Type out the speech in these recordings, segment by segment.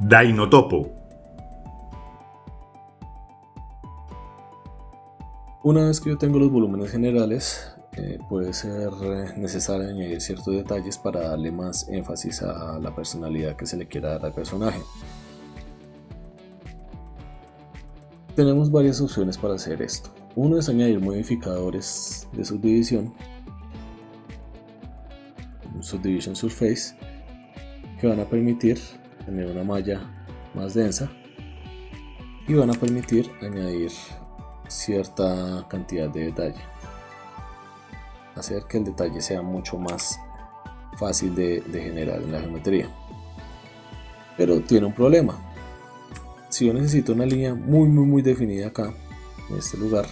Dinotopo. Una vez que yo tengo los volúmenes generales, puede ser necesario añadir ciertos detalles para darle más énfasis a la personalidad que se le quiera dar al personaje. Tenemos varias opciones para hacer esto. Uno es añadir modificadores de subdivisión, un Subdivision Surface, que van a permitir tener una malla más densa y van a permitir añadir cierta cantidad de detalle, hacer que el detalle sea mucho más fácil de generar en la geometría. Pero tiene un problema. Si yo necesito una línea muy definida acá, en este lugar,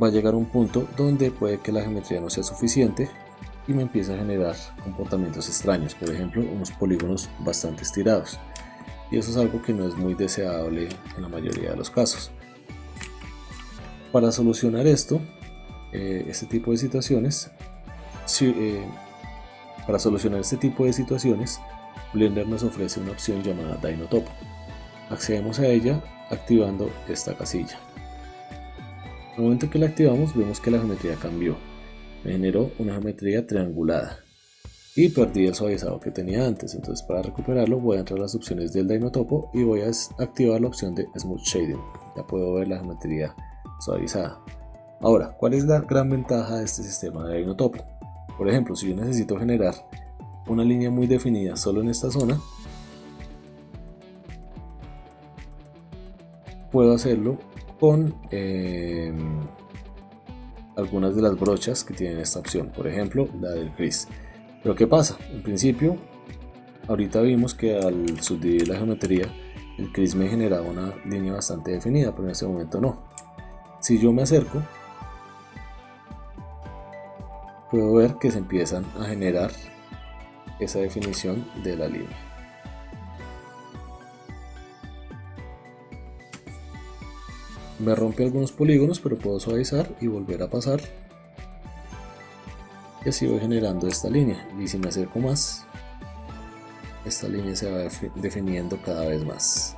va a llegar un punto donde puede que la geometría no sea suficiente y me empieza a generar comportamientos extraños, por ejemplo unos polígonos bastante estirados, y eso es algo que no es muy deseable en la mayoría de los casos. Para solucionar esto, este tipo de situaciones, Blender nos ofrece una opción llamada Dinotopo. Accedemos a ella activando esta casilla. Al momento que la activamos, vemos que la geometría cambió. Me generó una geometría triangulada y perdí el suavizado que tenía antes. Entonces, para recuperarlo, voy a entrar a las opciones del Dinotopo y voy a activar la opción de Smooth Shading. Ya puedo ver la geometría suavizada. Ahora, ¿cuál es la gran ventaja de este sistema de Dinotopo? Por ejemplo, si yo necesito generar una línea muy definida solo en esta zona, puedo hacerlo con algunas de las brochas que tienen esta opción, por ejemplo la del gris. Pero ¿qué pasa? En principio, ahorita vimos que al subdividir la geometría, el gris me generaba una línea bastante definida, pero en este momento no. Si yo me acerco, puedo ver que se empiezan a generar esa definición de la línea. Me rompe algunos polígonos, pero puedo suavizar y volver a pasar, y así voy generando esta línea. Y si me acerco más, esta línea se va definiendo cada vez más.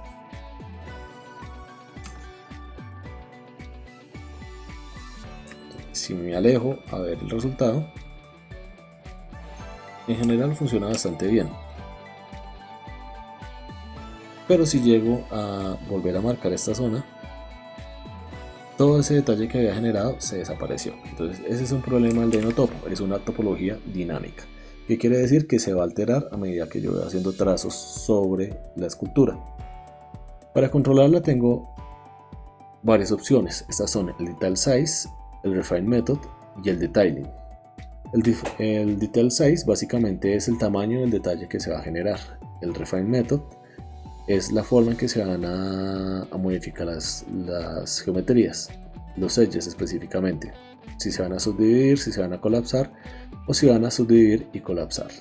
Si me alejo a ver el resultado, en general funciona bastante bien. Pero si llego a volver a marcar esta zona, todo ese detalle que había generado se desapareció. Entonces ese es un problema del Dinotopo, es una topología dinámica, que quiere decir que se va a alterar a medida que yo voy haciendo trazos sobre la escultura. Para controlarla tengo varias opciones. Estas son el Detail Size, el Refine Method y el Detailing. El Detail Size básicamente es el tamaño del detalle que se va a generar. El Refine Method es la forma en que se van a modificar las geometrías, los edges específicamente, si se van a subdividir, si se van a colapsar o si van a subdividir y colapsar.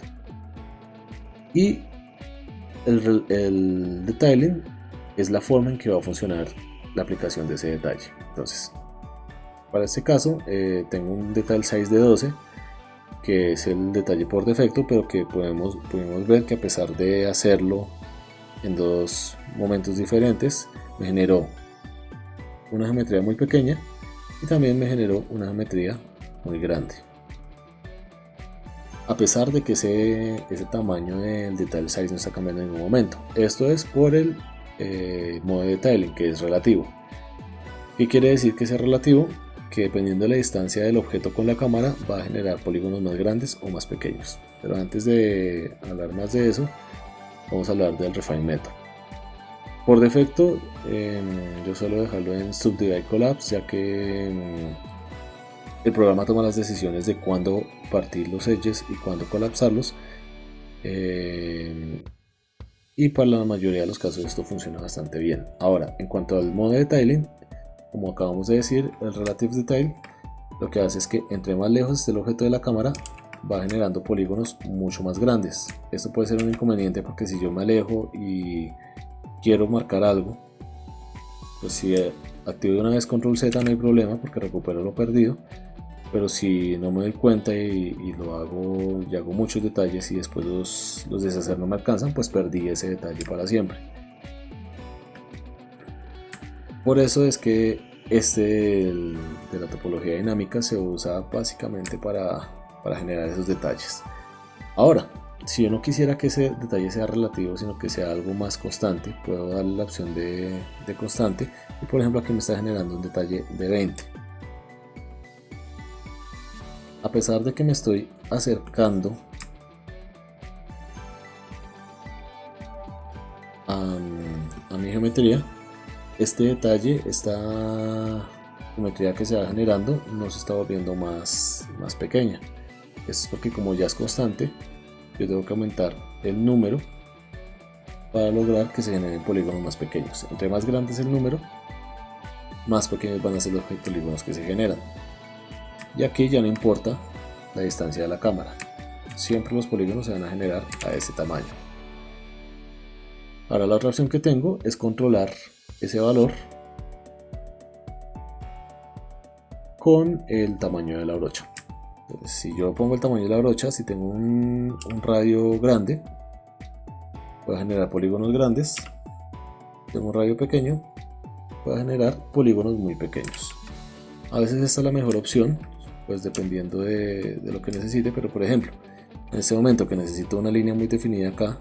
Y el detailing es la forma en que va a funcionar la aplicación de ese detalle. Entonces, para este caso tengo un detail size de 12, que es el detalle por defecto, pero que pudimos ver que a pesar de hacerlo en dos momentos diferentes, me generó una geometría muy pequeña y también me generó una geometría muy grande, a pesar de que ese tamaño del detail size no está cambiando en ningún momento. Esto es por el modo de detailing, que es relativo. ¿Qué quiere decir que es relativo? Que dependiendo de la distancia del objeto con la cámara va a generar polígonos más grandes o más pequeños. Pero antes de hablar más de eso, vamos a hablar del Refine Method. Por defecto, yo suelo dejarlo en Subdivide Collapse, ya que el programa toma las decisiones de cuándo partir los edges y cuándo colapsarlos. Y para la mayoría de los casos esto funciona bastante bien. Ahora, en cuanto al modo de detailing, como acabamos de decir, el Relative Detail lo que hace es que entre más lejos esté el objeto de la cámara, va generando polígonos mucho más grandes. Esto puede ser un inconveniente porque si yo me alejo y quiero marcar algo, pues si activo de una vez control Z no hay problema porque recupero lo perdido, pero si no me doy cuenta y lo hago y hago muchos detalles y después los deshacer no me alcanzan, pues perdí ese detalle para siempre. Por eso es que de la topología dinámica se usa básicamente para generar esos detalles. Ahora, si yo no quisiera que ese detalle sea relativo, sino que sea algo más constante, puedo darle la opción de constante, y por ejemplo aquí me está generando un detalle de 20. A pesar de que me estoy acercando a mi geometría, este detalle, esta geometría que se va generando no se está volviendo más pequeña. Esto es porque como ya es constante, yo tengo que aumentar el número para lograr que se generen polígonos más pequeños. Entre más grande es el número, más pequeños van a ser los polígonos que se generan. Y aquí ya no importa la distancia de la cámara, siempre los polígonos se van a generar a ese tamaño. Ahora la otra opción que tengo es controlar ese valor con el tamaño de la brocha. Entonces, si yo pongo el tamaño de la brocha, si tengo un radio grande, voy a generar polígonos grandes. Si tengo un radio pequeño, voy a generar polígonos muy pequeños. A veces esta es la mejor opción, pues dependiendo de lo que necesite, pero por ejemplo, en este momento que necesito una línea muy definida acá,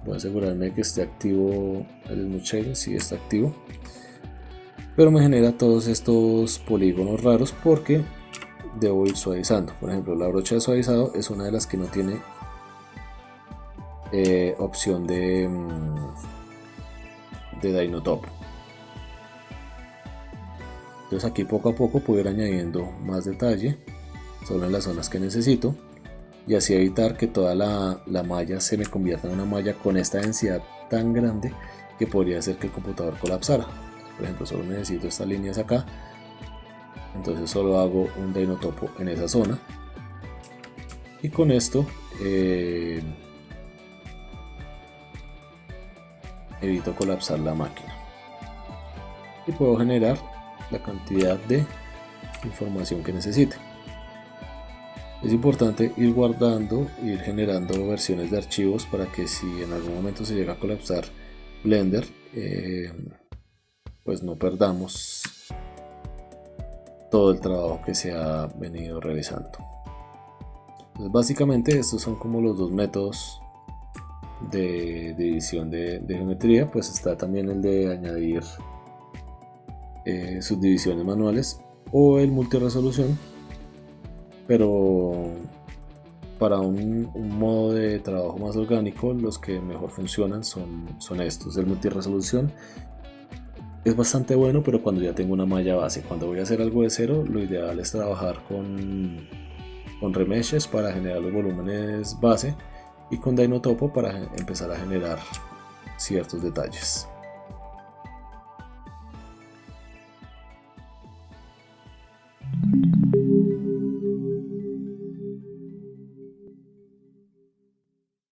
voy a asegurarme de que esté activo el Smooth Shading, si está activo, pero me genera todos estos polígonos raros porque debo ir suavizando. Por ejemplo, la brocha de suavizado es una de las que no tiene opción de Dynotop. Entonces aquí poco a poco puedo ir añadiendo más detalle solo en las zonas que necesito, y así evitar que toda la malla se me convierta en una malla con esta densidad tan grande que podría hacer que el computador colapsara. Por ejemplo, solo necesito estas líneas acá, entonces solo hago un Dynotopo en esa zona, y con esto evito colapsar la máquina y puedo generar la cantidad de información que necesite. Es importante ir guardando, ir generando versiones de archivos para que si en algún momento se llega a colapsar Blender, pues no perdamos todo el trabajo que se ha venido realizando. Entonces, básicamente estos son como los dos métodos de edición de geometría. Pues está también el de añadir subdivisiones manuales o el multiresolución, pero para un modo de trabajo más orgánico los que mejor funcionan son estos. El multiresolución es bastante bueno, pero cuando ya tengo una malla base. Cuando voy a hacer algo de cero, lo ideal es trabajar con remeshes para generar los volúmenes base y con Dynotopo para empezar a generar ciertos detalles.